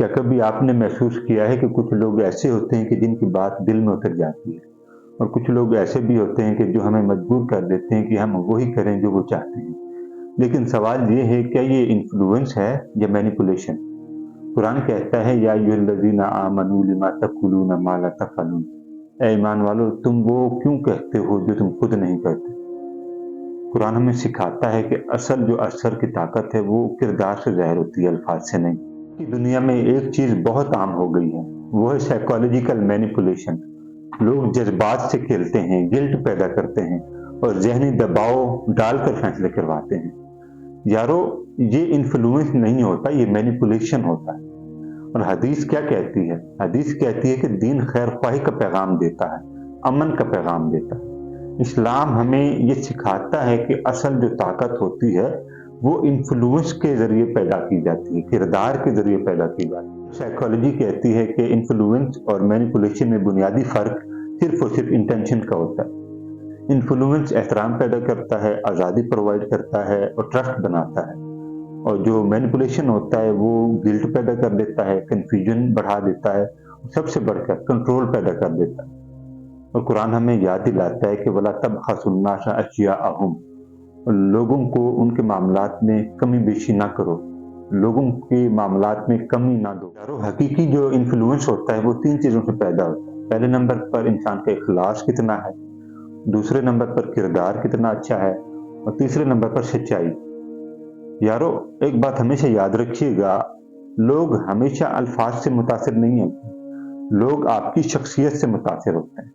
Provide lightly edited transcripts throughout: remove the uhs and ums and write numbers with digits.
क्या कभी आपने महसूस किया है कि कुछ लोग ऐसे होते हैं कि जिनकी बात दिल में उतर जाती है और कुछ लोग ऐसे भी होते हैं कि जो हमें मजबूर कर देते हैं कि हम वही करें जो वो चाहते हैं। लेकिन सवाल ये है, क्या ये इन्फ्लुएंस है या मैनिपुलेशन? कुरान कहता है, या अय्युहल्लज़ीना आमनू लिमा तक़ूलूना मा ला तफ़अलून। ऐ ईमान वालो, तुम वो क्यों कहते हो जो तुम खुद नहीं करते। कुरान हमें सिखाता है कि असल जो असर की ताकत है वो किरदार से ज़ाहिर होती है, अल्फाज से नहीं। कि दुनिया में एक चीज़ बहुत आम हो गई है, वो है साइकोलॉजिकल मैनिपुलेशन। लोग जज्बात से खेलते हैं, गिल्ट पैदा करते हैं और ज़हनी दबाव डालकर फैसले करवाते हैं। यारो, ये इन्फ्लुएंस नहीं होता, ये मैनिपुलेशन होता है। और हदीस क्या कहती है? हदीस कहती है कि दीन खैर ख्वाही का पैगाम देता है, अमन का पैगाम देता है। इस्लाम हमें ये सिखाता है कि असल जो ताकत होती है वो इन्फ्लुएंस के ज़रिए पैदा की जाती है, किरदार के ज़रिए पैदा की जाती है। साइकोलॉजी कहती है कि इन्फ्लुएंस और मैनिपुलेशन में बुनियादी फ़र्क सिर्फ़ और सिर्फ़ इंटेंशन का होता है। इन्फ्लुएंस एहतराम पैदा करता है, आज़ादी प्रोवाइड करता है और ट्रस्ट बनाता है। और जो मैनिपुलेशन होता है वो गिल्ट पैदा कर देता है, कन्फ्यूजन बढ़ा देता है, सबसे बढ़कर कंट्रोल पैदा कर देता है। और कुरान हमें याद दिलाता है कि वला तबखसुन्नास अशियाअहुम, लोगों को उनके मामलात में कमी बेशी ना करो, लोगों के मामलात में कमी ना दो। यारो, हकीकी जो इन्फ्लुएंस होता है वो तीन चीज़ों से पैदा होता है। पहले नंबर पर इंसान का इखलास कितना है, दूसरे नंबर पर किरदार कितना अच्छा है और तीसरे नंबर पर सच्चाई। यारो, एक बात हमेशा याद रखिएगा, लोग हमेशा अल्फाज से मुतासिर नहीं होते, लोग आपकी शख्सियत से मुतासिर होते हैं।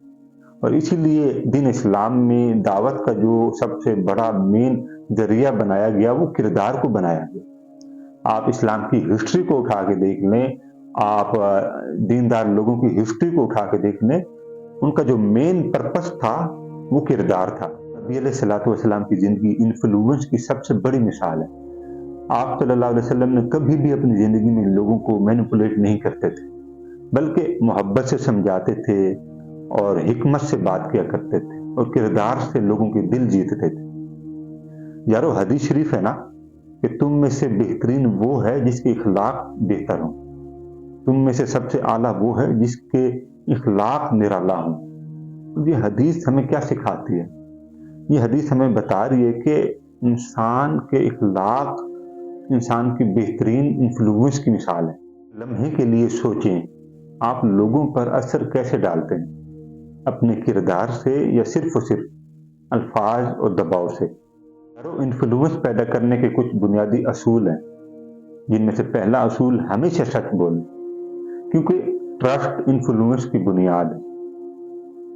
और इसीलिए दीन इस्लाम में दावत का जो सबसे बड़ा मेन जरिया बनाया गया वो किरदार को बनाया गया। आप इस्लाम की हिस्ट्री को उठा के देख लें, आप दीनदार लोगों की हिस्ट्री को उठा के देख लें, उनका जो मेन पर्पस था वो किरदार था। नबी अलैहिस्सलातु वस्सलाम की ज़िंदगी इन्फ्लुएंस की सबसे बड़ी मिसाल है। आप सल्लल्लाहु अलैहि वसल्लम ने कभी भी अपनी ज़िंदगी में लोगों को मैनिपुलेट नहीं करते थे, बल्कि मोहब्बत से समझाते थे और हिकमत से बात किया करते थे और किरदार से लोगों के दिल जीतते थे। यारो, हदीस शरीफ है ना कि तुम में से बेहतरीन वो है जिसके इखलाक बेहतर हो, तुम में से सबसे आला वो है जिसके इखलाक निराला हो। ये हदीस हमें क्या सिखाती है? ये हदीस हमें बता रही है कि इंसान के इखलाक इंसान की बेहतरीन इन्फ्लुएंस की मिसाल है। लम्हे के लिए सोचें, आप लोगों पर असर कैसे डालते हैं, अपने किरदार से या सिर्फ और सिर्फ अल्फाज और दबाव से। इन्फ्लुएंस पैदा करने के कुछ बुनियादी असूल हैं, जिनमें से पहला असूल हमेशा सच बोलें, क्योंकि ट्रस्ट इन्फ्लुएंस की बुनियाद है।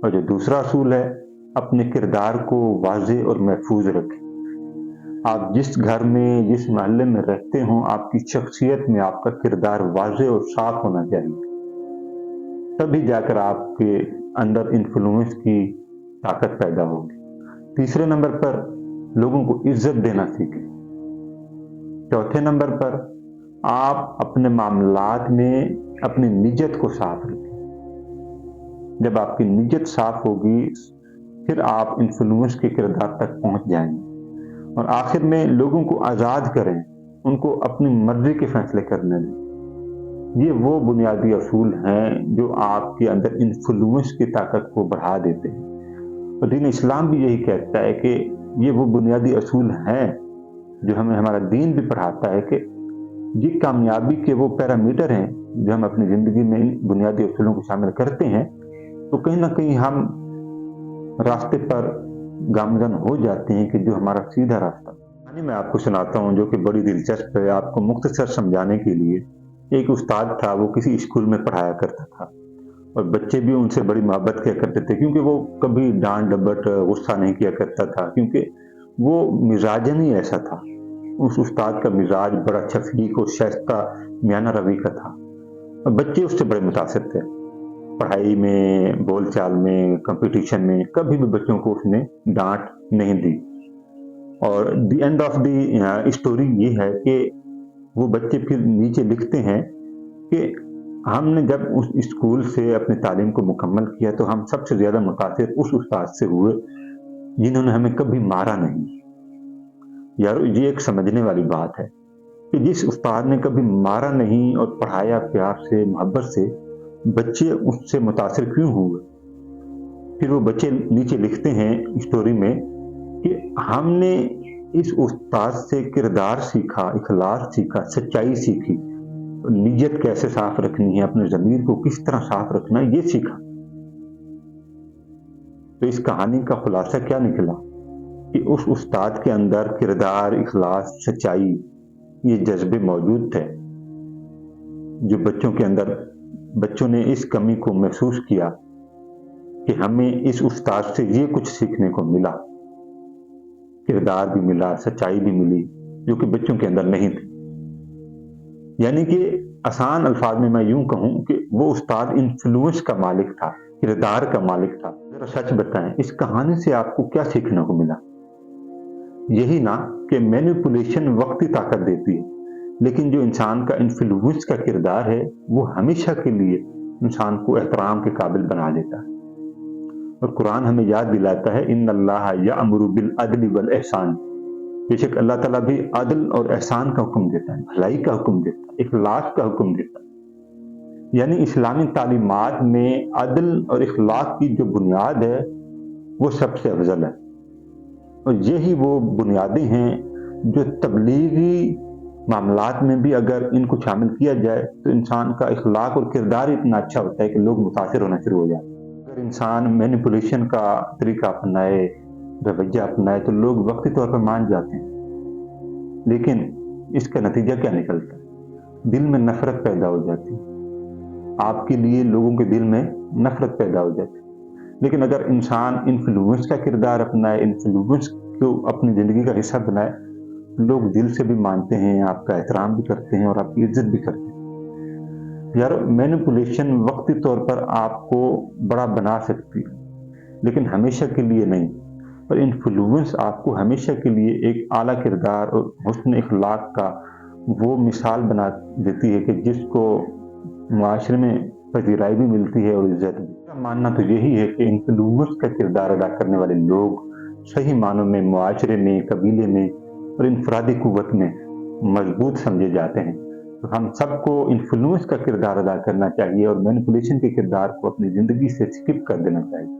और जो दूसरा असूल है, अपने किरदार को वाज़ेह और महफूज रखें। आप जिस घर में, जिस मोहल्ले में रहते हो, आपकी शख्सियत में आपका किरदार वाज़ेह और साफ होना चाहिए, तभी जाकर आपके अंदर इन्फ्लुएंस की ताकत पैदा होगी। तीसरे नंबर पर लोगों को इज्जत देना सीखें। चौथे नंबर पर आप अपने मामलात में अपनी नियत को साफ रखें। जब आपकी नियत साफ होगी फिर आप इन्फ्लुएंस के किरदार तक पहुंच जाएंगे। और आखिर में लोगों को आज़ाद करें, उनको अपनी मर्जी के फैसले करने दें। ये वो बुनियादी असूल हैं जो आपके अंदर इन्फ्लुएंस की ताकत को बढ़ा देते हैं। और दीन इस्लाम भी यही कहता है कि ये वो बुनियादी असूल हैं जो हमें हमारा दीन भी पढ़ाता है कि ये कामयाबी के वो पैरामीटर हैं जो हम अपनी ज़िंदगी में इन बुनियादी असूलों को शामिल करते हैं तो कहीं ना कहीं हम रास्ते पर गामजन हो जाते हैं कि जो हमारा सीधा रास्ता। कहानी मैं आपको सुनाता हूँ जो कि बड़ी दिलचस्प है। आपको मुख्तसर समझाने के लिए, एक उस्ताद था, वो किसी स्कूल में पढ़ाया करता था और बच्चे भी उनसे बड़ी मोहब्बत किया करते थे, क्योंकि वो कभी डांट डपट गुस्सा नहीं किया करता था, क्योंकि वो मिजाजन ही ऐसा था। उस उस्ताद का मिजाज बड़ा शफीक और शाइस्ता मियाना रवि का था और बच्चे उससे बड़े मुतासिर थे। पढ़ाई में, बोलचाल में, कंपटीशन में कभी भी बच्चों को उसने डांट नहीं दी। और the end of the story ये है कि वो बच्चे फिर नीचे लिखते हैं कि हमने जब उस स्कूल से अपनी तालीम को मुकम्मल किया तो हम सबसे ज़्यादा मुतासिर उस उस्ताद से हुए जिन्होंने हमें कभी मारा नहीं। यार, ये एक समझने वाली बात है کہ جس استاد نے کبھی مارا نہیں اور پڑھایا پیار سے محبت سے، بچے اس سے متاثر کیوں ہوئے؟ پھر وہ بچے نیچے لکھتے ہیں اسٹوری میں کہ ہم نے اس استاد سے کردار سیکھا، اخلاص سیکھا، سچائی سیکھی، نیت کیسے صاف رکھنی ہے، اپنے ضمیر کو کس طرح صاف رکھنا ہے، یہ سیکھا۔ تو اس کہانی کا خلاصہ کیا نکلا کہ اس استاد کے اندر کردار، اخلاص، سچائی، یہ جذبے موجود تھے جو بچوں کے اندر، بچوں نے اس کمی کو محسوس کیا کہ ہمیں اس استاد سے یہ کچھ سیکھنے کو ملا، کردار بھی ملا، سچائی بھی ملی، جو کہ بچوں کے اندر نہیں تھی۔ یعنی کہ آسان الفاظ میں یوں کہوں کہ وہ استاد انفلوئنس کا مالک تھا، کردار کا مالک تھا۔ ذرا سچ بتائیں، اس کہانی سے آپ کو کیا سیکھنے کو ملا؟ یہی نا کہ مینیپولیشن وقتی طاقت دیتی ہے، لیکن جو انسان کا انفلوئنس کا کردار ہے وہ ہمیشہ کے لیے انسان کو احترام کے قابل بنا دیتا ہے۔ اور قرآن ہمیں یاد دلاتا ہے ان اللہ یأمر بالعدل والاحسان، بے شک اللہ تعالیٰ بھی عدل اور احسان کا حکم دیتا ہے، بھلائی کا حکم دیتا ہے، اخلاص کا حکم دیتا ہے۔ یعنی اسلامی تعلیمات میں عدل اور اخلاق کی جو بنیاد ہے وہ سب سے افضل ہے، اور یہی وہ بنیادیں ہیں جو تبلیغی معاملات میں بھی اگر ان کو شامل کیا جائے تو انسان کا اخلاق اور کردار اتنا اچھا ہوتا ہے کہ لوگ متاثر ہونا شروع ہو جاتے ہیں۔ اگر انسان مینیپولیشن کا طریقہ اپنائے، رویہ اپنائے، تو لوگ وقتی طور پر مان جاتے ہیں، لیکن اس کا نتیجہ کیا نکلتا ہے؟ دل میں نفرت پیدا ہو جاتی ہے، آپ کے لیے لوگوں کے دل میں نفرت پیدا ہو جاتی ہے۔ لیکن اگر انسان انفلوئنس کا کردار اپنائے، انفلوئنس کو اپنی زندگی کا حصہ بنائے، لوگ دل سے بھی مانتے ہیں، آپ کا احترام بھی کرتے ہیں اور آپ کی عزت بھی کرتے ہیں۔ یار مینیپولیشن وقتی طور پر آپ کو بڑا بنا سکتی ہے لیکن ہمیشہ کے لیے نہیں، اور انفلوئنس آپ کو ہمیشہ کے لیے ایک اعلیٰ کردار اور حسن اخلاق کا وہ مثال بنا دیتی ہے کہ جس کو معاشرے میں پذیرائی بھی ملتی ہے اور عزت بھی۔ میرا ماننا تو یہی ہے کہ انفلوئنس کا کردار ادا کرنے والے لوگ صحیح معنوں میں معاشرے میں، قبیلے میں اور انفرادی قوت میں مضبوط سمجھے جاتے ہیں۔ تو ہم سب کو انفلوئنس کا کردار ادا کرنا چاہیے اور مینیپولیشن کے کردار کو اپنی زندگی سے سکپ کر دینا چاہیے۔